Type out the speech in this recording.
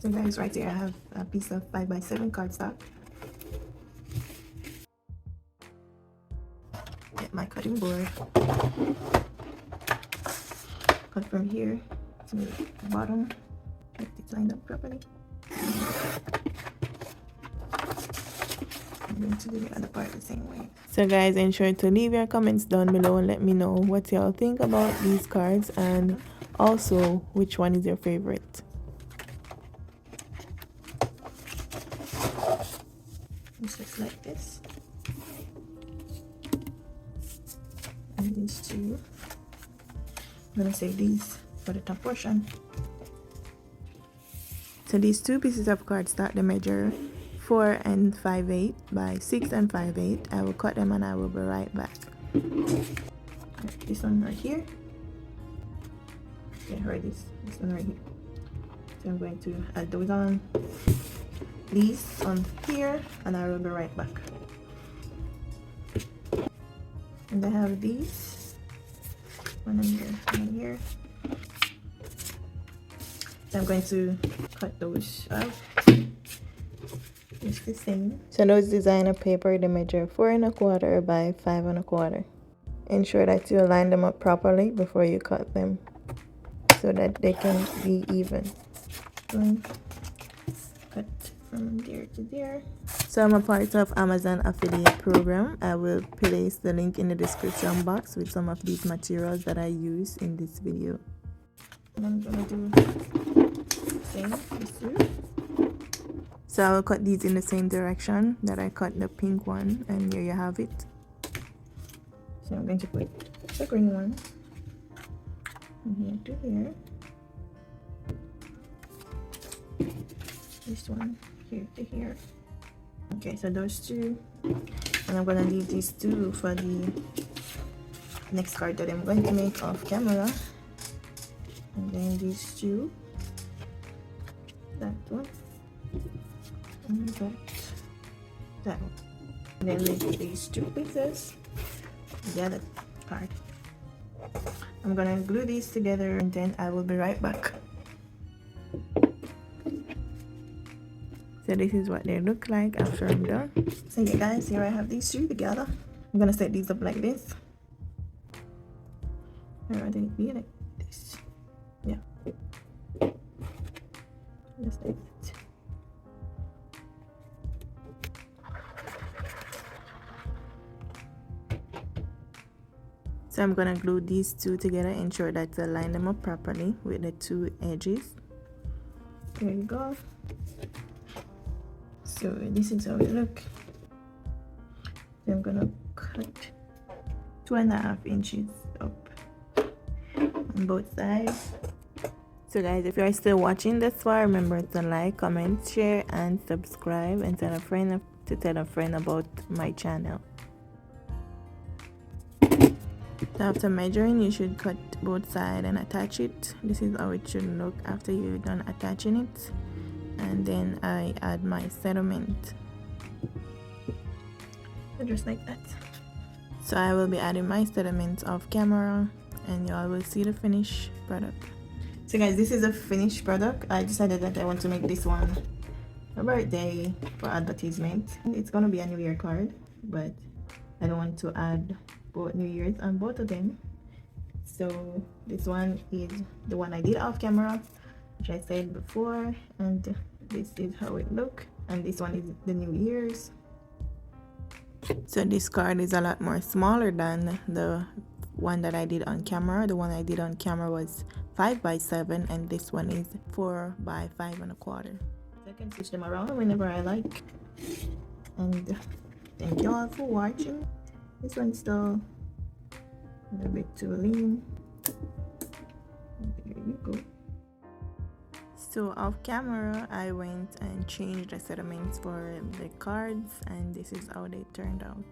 So guys, right here I have a piece of 5x7 cardstock. Get my cutting board. Cut from here to the bottom. Get it lined up properly. I'm going to do the other part the same way. So guys, ensure to leave your comments down below and let me know what y'all think about these cards, and also which one is your favorite. It's just like this. And these two, I'm gonna save these for the top portion. So these two pieces of cardstock, they measure 4 and 5/8 by 6 and 5/8. I will cut them and I will be right back. This one right here. Okay, right, this one right here. So I'm going to add those on, these on here, and I will be right back. And I have these, one in here, one in here. So I'm going to cut those out. It's the same. So those designer paper, they measure 4 1/4 by 5 1/4. Ensure that you line them up properly before you cut them, so that they can be even. Cut from there to there. So I'm a part of Amazon affiliate program. I will place the link in the description box with some of these materials that I use in this video. And I'm gonna do the same, these two. So I will cut these in the same direction that I cut the pink one, and here you have it. So I'm going to put the green one from here to here. This one here to here. Okay, so those two, and I'm gonna leave these two for the next card that I'm going to make off camera. And then these two, that one, and that one. And then make these two pieces, the other card. I'm gonna glue these together and then I will be right back. So this is what they look like after I'm done. So yeah guys, here I have these two together. I'm gonna set these up like this. Or I think be like this. Yeah. Just like that. So I'm gonna glue these two together, ensure that I line them up properly with the two edges. There you go. So this is how it look. So I'm gonna cut 2.5 inches up on both sides. So guys, if you are still watching this far, remember to like, comment, share, and subscribe, and tell a friend about my channel. So after measuring, you should cut both sides and attach it. This is how it should look after you're done attaching it. And then I add my settlement. So just like that. So I will be adding my settlement off camera, and y'all will see the finished product. So guys, this is a finished product. I decided that I want to make this one a birthday for advertisement. It's gonna be a New Year card, but I don't want to add both New Year's on both of them. So this one is the one I did off camera, which I said before, and this is how it look, and this one is the New Year's. So this card is a lot more smaller than the one that I did on camera. The one I did on camera was 5x7, and this one is 4 by 5 1/4. So I can switch them around whenever I like. And thank you all for watching. This one's still a little bit too lean. There you go. So off camera, I went and changed the settlements for the cards, and this is how they turned out.